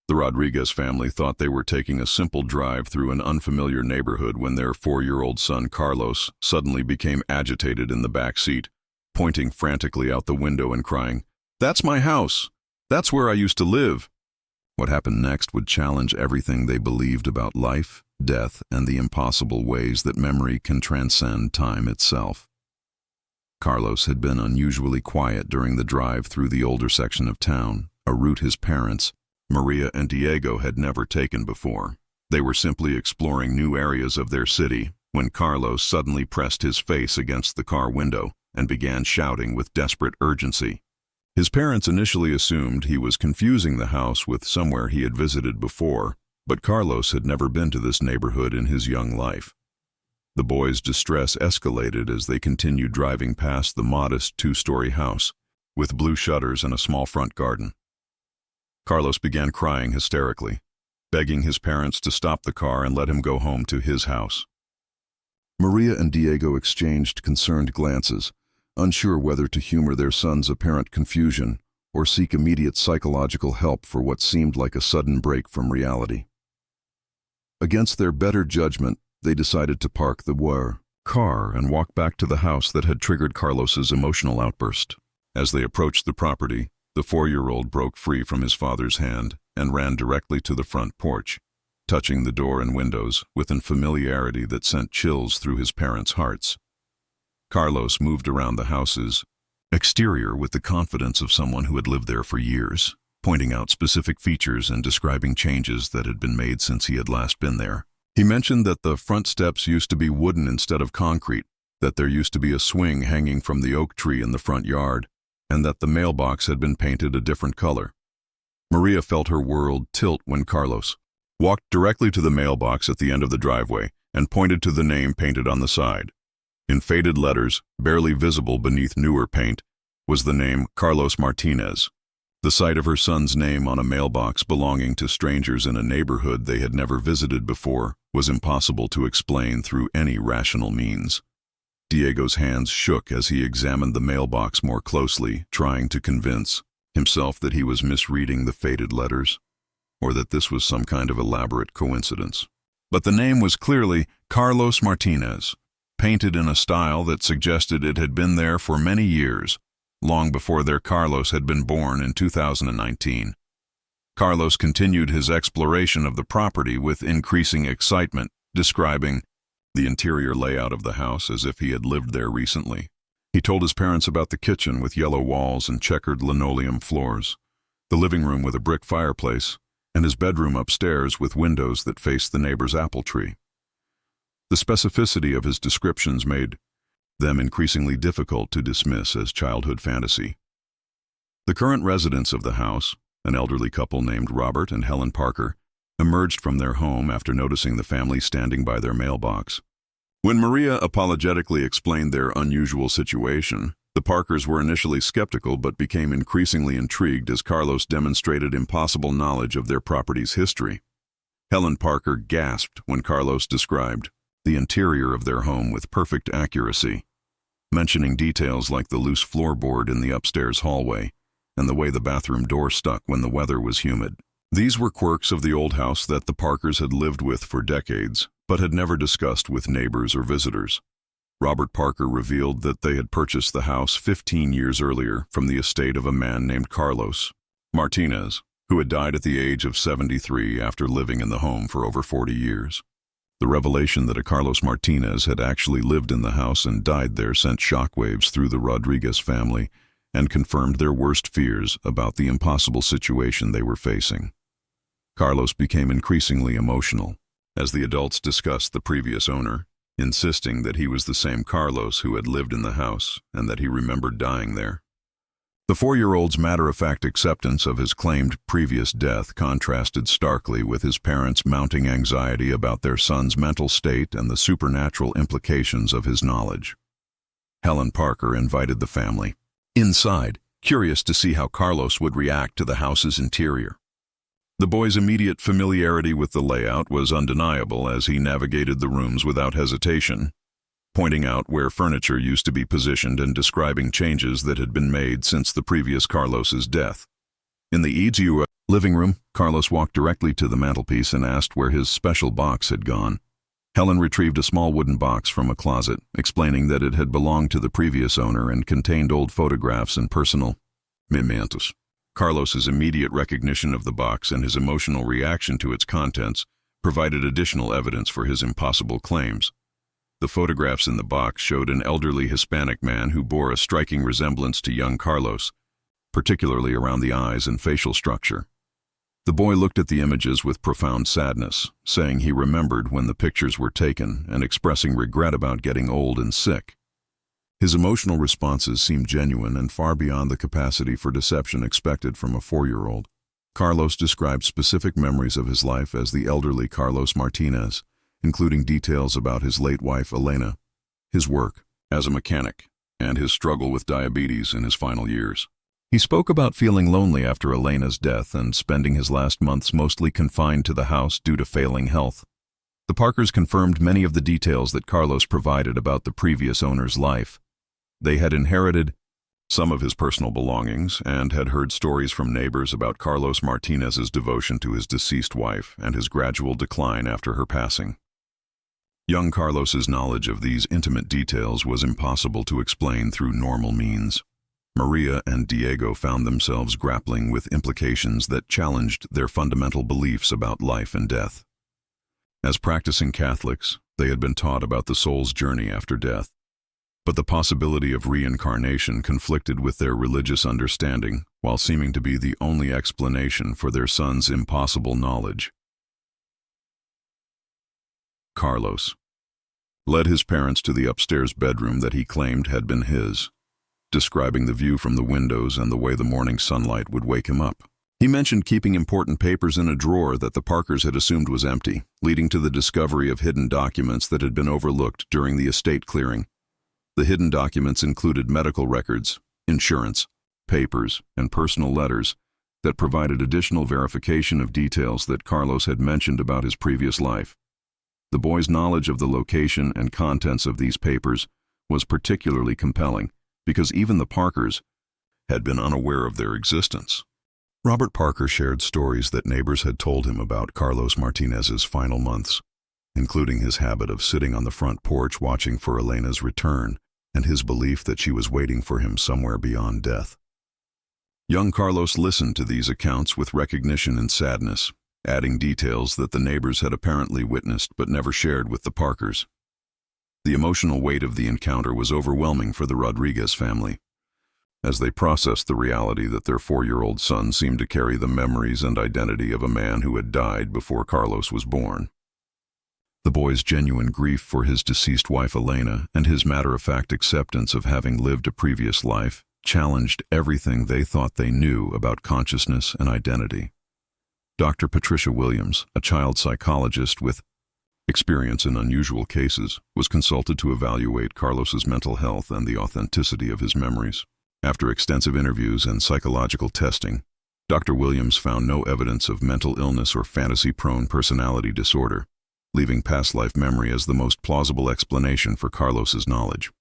The Rodriguez family thought they were taking a simple drive through an unfamiliar neighborhood when their 4-year-old son Carlos suddenly became agitated in the back seat, pointing frantically out the window and crying, "That's my house! That's where I used to live!" What happened next would challenge everything they believed about life, death, and the impossible ways that memory can transcend time itself. Carlos had been unusually quiet during the drive through the older section of town, a route his parents, Maria and Diego, had never taken before. They were simply exploring new areas of their city when Carlos suddenly pressed his face against the car window and began shouting with desperate urgency. His parents initially assumed he was confusing the house with somewhere he had visited before, but Carlos had never been to this neighborhood in his young life. The boys' distress escalated as they continued driving past the modest 2-story house, with blue shutters and a small front garden. Carlos began crying hysterically, begging his parents to stop the car and let him go home to his house. Maria and Diego exchanged concerned glances, unsure whether to humor their son's apparent confusion or seek immediate psychological help for what seemed like a sudden break from reality. Against their better judgment, they decided to park the car and walk back to the house that had triggered Carlos's emotional outburst. As they approached the property, the 4-year-old broke free from his father's hand and ran directly to the front porch, touching the door and windows with a familiarity that sent chills through his parents' hearts. Carlos moved around the house's exterior with the confidence of someone who had lived there for years, pointing out specific features and describing changes that had been made since he had last been there. He mentioned that the front steps used to be wooden instead of concrete, that there used to be a swing hanging from the oak tree in the front yard, and that the mailbox had been painted a different color. Maria felt her world tilt when Carlos walked directly to the mailbox at the end of the driveway and pointed to the name painted on the side. In faded letters, barely visible beneath newer paint, was the name Carlos Martinez. The sight of her son's name on a mailbox belonging to strangers in a neighborhood they had never visited before was impossible to explain through any rational means. Diego's hands shook as he examined the mailbox more closely, trying to convince himself that he was misreading the faded letters, or that this was some kind of elaborate coincidence. But the name was clearly Carlos Martinez, painted in a style that suggested it had been there for many years, long before their Carlos had been born in 2019. Carlos continued his exploration of the property with increasing excitement, describing the interior layout of the house as if he had lived there recently. He told his parents about the kitchen with yellow walls and checkered linoleum floors, the living room with a brick fireplace, and his bedroom upstairs with windows that faced the neighbor's apple tree. The specificity of his descriptions made them increasingly difficult to dismiss as childhood fantasy. The current residents of the house, an elderly couple named Robert and Helen Parker, emerged from their home after noticing the family standing by their mailbox. When Maria apologetically explained their unusual situation, the Parkers were initially skeptical but became increasingly intrigued as Carlos demonstrated impossible knowledge of their property's history. Helen Parker gasped when Carlos described the interior of their home with perfect accuracy, mentioning details like the loose floorboard in the upstairs hallway and the way the bathroom door stuck when the weather was humid. These were quirks of the old house that the Parkers had lived with for decades, but had never discussed with neighbors or visitors. Robert Parker revealed that they had purchased the house 15 years earlier from the estate of a man named Carlos Martinez, who had died at the age of 73 after living in the home for over 40 years. The revelation that a Carlos Martinez had actually lived in the house and died there sent shockwaves through the Rodriguez family and confirmed their worst fears about the impossible situation they were facing. Carlos became increasingly emotional as the adults discussed the previous owner, insisting that he was the same Carlos who had lived in the house and that he remembered dying there. The 4-year-old's matter-of-fact acceptance of his claimed previous death contrasted starkly with his parents' mounting anxiety about their son's mental state and the supernatural implications of his knowledge. Helen Parker invited the family inside, curious to see how Carlos would react to the house's interior. The boy's immediate familiarity with the layout was undeniable as he navigated the rooms without hesitation, pointing out where furniture used to be positioned and describing changes that had been made since the previous Carlos's death. In the Living room, Carlos walked directly to the mantelpiece and asked where his special box had gone. Helen retrieved a small wooden box from a closet, explaining that it had belonged to the previous owner and contained old photographs and personal mementos. Carlos's immediate recognition of the box and his emotional reaction to its contents provided additional evidence for his impossible claims. The photographs in the box showed an elderly Hispanic man who bore a striking resemblance to young Carlos, particularly around the eyes and facial structure. The boy looked at the images with profound sadness, saying he remembered when the pictures were taken and expressing regret about getting old and sick. His emotional responses seemed genuine and far beyond the capacity for deception expected from a 4-year-old. Carlos described specific memories of his life as the elderly Carlos Martinez, including details about his late wife Elena, his work as a mechanic, and his struggle with diabetes in his final years. He spoke about feeling lonely after Elena's death and spending his last months mostly confined to the house due to failing health. The Parkers confirmed many of the details that Carlos provided about the previous owner's life. They had inherited some of his personal belongings and had heard stories from neighbors about Carlos Martinez's devotion to his deceased wife and his gradual decline after her passing. Young Carlos's knowledge of these intimate details was impossible to explain through normal means. Maria and Diego found themselves grappling with implications that challenged their fundamental beliefs about life and death. As practicing Catholics, they had been taught about the soul's journey after death, but the possibility of reincarnation conflicted with their religious understanding while seeming to be the only explanation for their son's impossible knowledge. Carlos led his parents to the upstairs bedroom that he claimed had been his, describing the view from the windows and the way the morning sunlight would wake him up. He mentioned keeping important papers in a drawer that the Parkers had assumed was empty, leading to the discovery of hidden documents that had been overlooked during the estate clearing. The hidden documents included medical records, insurance, papers, and personal letters that provided additional verification of details that Carlos had mentioned about his previous life. The boy's knowledge of the location and contents of these papers was particularly compelling because even the Parkers had been unaware of their existence. Robert Parker shared stories that neighbors had told him about Carlos Martinez's final months, including his habit of sitting on the front porch watching for Elena's return and his belief that she was waiting for him somewhere beyond death. Young Carlos listened to these accounts with recognition and sadness, adding details that the neighbors had apparently witnessed but never shared with the Parkers. The emotional weight of the encounter was overwhelming for the Rodriguez family, as they processed the reality that their 4-year-old son seemed to carry the memories and identity of a man who had died before Carlos was born. The boy's genuine grief for his deceased wife Elena and his matter-of-fact acceptance of having lived a previous life challenged everything they thought they knew about consciousness and identity. Dr. Patricia Williams, a child psychologist with experience in unusual cases, was consulted to evaluate Carlos's mental health and the authenticity of his memories. After extensive interviews and psychological testing, Dr. Williams found no evidence of mental illness or fantasy-prone personality disorder, leaving past life memory as the most plausible explanation for Carlos's knowledge.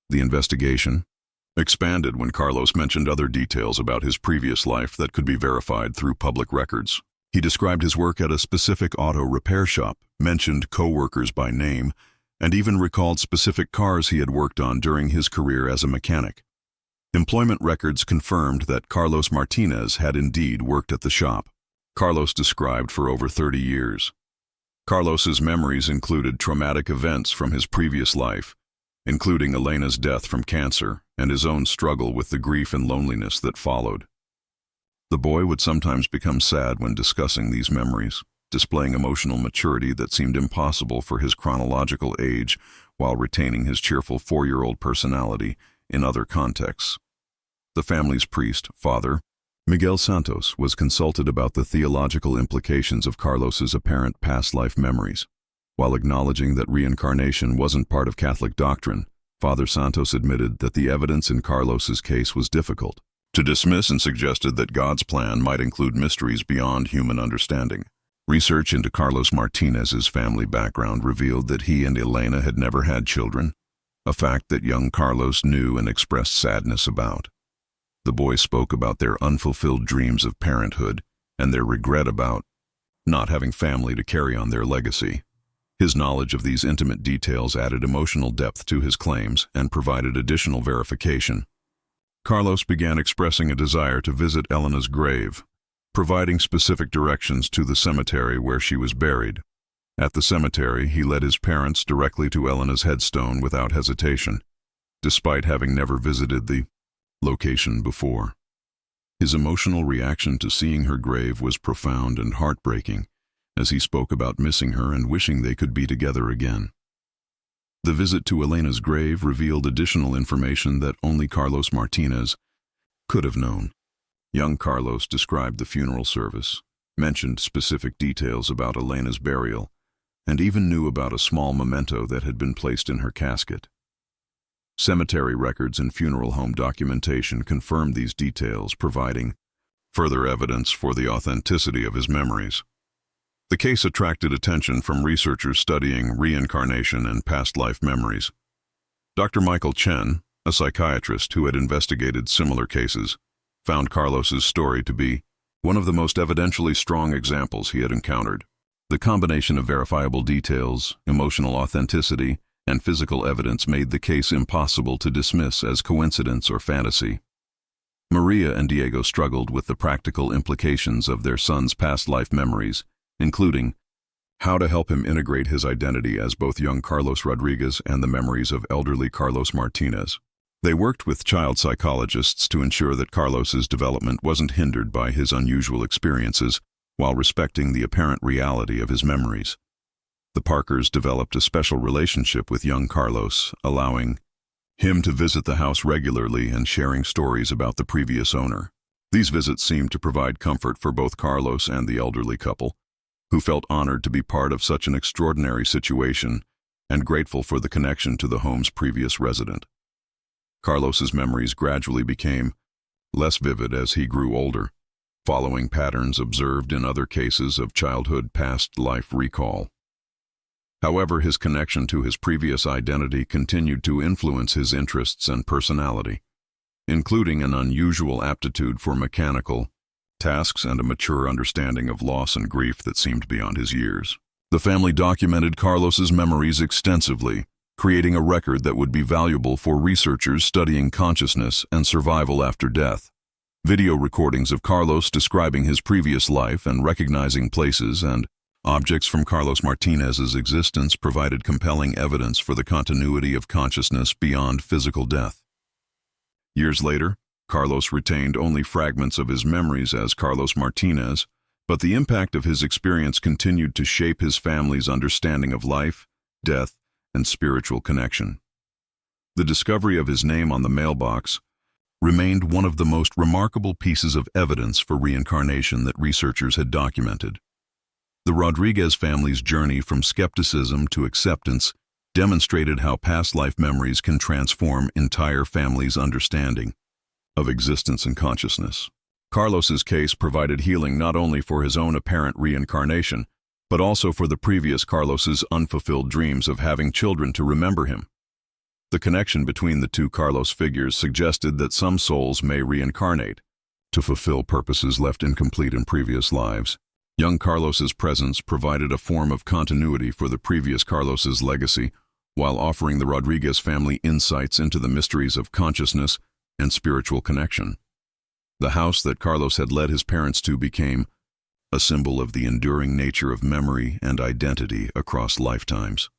The investigation expanded when Carlos mentioned other details about his previous life that could be verified through public records. He described his work at a specific auto repair shop, mentioned co-workers by name, and even recalled specific cars he had worked on during his career as a mechanic. Employment records confirmed that Carlos Martinez had indeed worked at the shop. Carlos described for over 30 years. Carlos's memories included traumatic events from his previous life, including Elena's death from cancer and his own struggle with the grief and loneliness that followed. The boy would sometimes become sad when discussing these memories, displaying emotional maturity that seemed impossible for his chronological age while retaining his cheerful 4-year-old personality in other contexts. The family's priest, Father Miguel Santos, was consulted about the theological implications of Carlos's apparent past life memories. While acknowledging that reincarnation wasn't part of Catholic doctrine, Father Santos admitted that the evidence in Carlos's case was difficult to dismiss and suggested that God's plan might include mysteries beyond human understanding. Research into Carlos Martinez's family background revealed that he and Elena had never had children, a fact that young Carlos knew and expressed sadness about. The boy spoke about their unfulfilled dreams of parenthood, and their regret about not having family to carry on their legacy. His knowledge of these intimate details added emotional depth to his claims and provided additional verification. Carlos began expressing a desire to visit Elena's grave, providing specific directions to the cemetery where she was buried. At the cemetery, he led his parents directly to Elena's headstone without hesitation, despite having never visited the location before. His emotional reaction to seeing her grave was profound and heartbreaking, as he spoke about missing her and wishing they could be together again. The visit to Elena's grave revealed additional information that only Carlos Martinez could have known. Young Carlos described the funeral service, mentioned specific details about Elena's burial, and even knew about a small memento that had been placed in her casket. Cemetery records and funeral home documentation confirmed these details, providing further evidence for the authenticity of his memories. The case attracted attention from researchers studying reincarnation and past life memories. Dr. Michael Chen, a psychiatrist who had investigated similar cases, found Carlos's story to be one of the most evidentially strong examples he had encountered. The combination of verifiable details, emotional authenticity, and physical evidence made the case impossible to dismiss as coincidence or fantasy. Maria and Diego struggled with the practical implications of their son's past life memories, including how to help him integrate his identity as both young Carlos Rodriguez and the memories of elderly Carlos Martinez. They worked with child psychologists to ensure that Carlos's development wasn't hindered by his unusual experiences, while respecting the apparent reality of his memories. The Parkers developed a special relationship with young Carlos, allowing him to visit the house regularly and sharing stories about the previous owner. These visits seemed to provide comfort for both Carlos and the elderly couple, who felt honored to be part of such an extraordinary situation and grateful for the connection to the home's previous resident. Carlos's memories gradually became less vivid as he grew older, following patterns observed in other cases of childhood past life recall. However, his connection to his previous identity continued to influence his interests and personality, including an unusual aptitude for mechanical tasks and a mature understanding of loss and grief that seemed beyond his years. The family documented Carlos's memories extensively, creating a record that would be valuable for researchers studying consciousness and survival after death. Video recordings of Carlos describing his previous life and recognizing places and objects from Carlos Martinez's existence provided compelling evidence for the continuity of consciousness beyond physical death. Years later, Carlos retained only fragments of his memories as Carlos Martinez, but the impact of his experience continued to shape his family's understanding of life, death, and spiritual connection. The discovery of his name on the mailbox remained one of the most remarkable pieces of evidence for reincarnation that researchers had documented. The Rodriguez family's journey from skepticism to acceptance demonstrated how past life memories can transform entire families' understanding of existence and consciousness. Carlos's case provided healing not only for his own apparent reincarnation, but also for the previous Carlos's unfulfilled dreams of having children to remember him. The connection between the two Carlos figures suggested that some souls may reincarnate to fulfill purposes left incomplete in previous lives. Young Carlos's presence provided a form of continuity for the previous Carlos's legacy, while offering the Rodriguez family insights into the mysteries of consciousness and spiritual connection. The house that Carlos had led his parents to became a symbol of the enduring nature of memory and identity across lifetimes.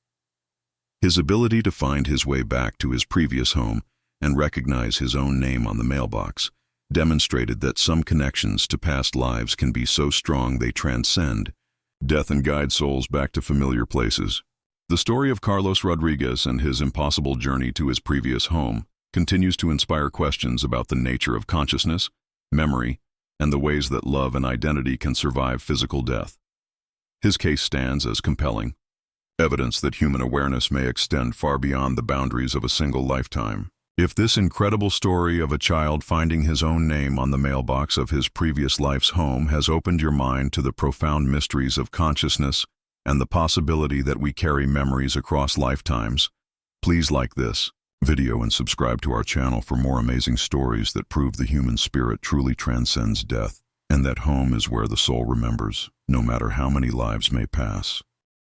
His ability to find his way back to his previous home and recognize his own name on the mailbox demonstrated that some connections to past lives can be so strong they transcend death and guide souls back to familiar places. The story of Carlos Rodriguez and his impossible journey to his previous home continues to inspire questions about the nature of consciousness, memory, and the ways that love and identity can survive physical death. His case stands as compelling evidence that human awareness may extend far beyond the boundaries of a single lifetime. If this incredible story of a child finding his own name on the mailbox of his previous life's home has opened your mind to the profound mysteries of consciousness and the possibility that we carry memories across lifetimes, please like this video and subscribe to our channel for more amazing stories that prove the human spirit truly transcends death and that home is where the soul remembers, no matter how many lives may pass.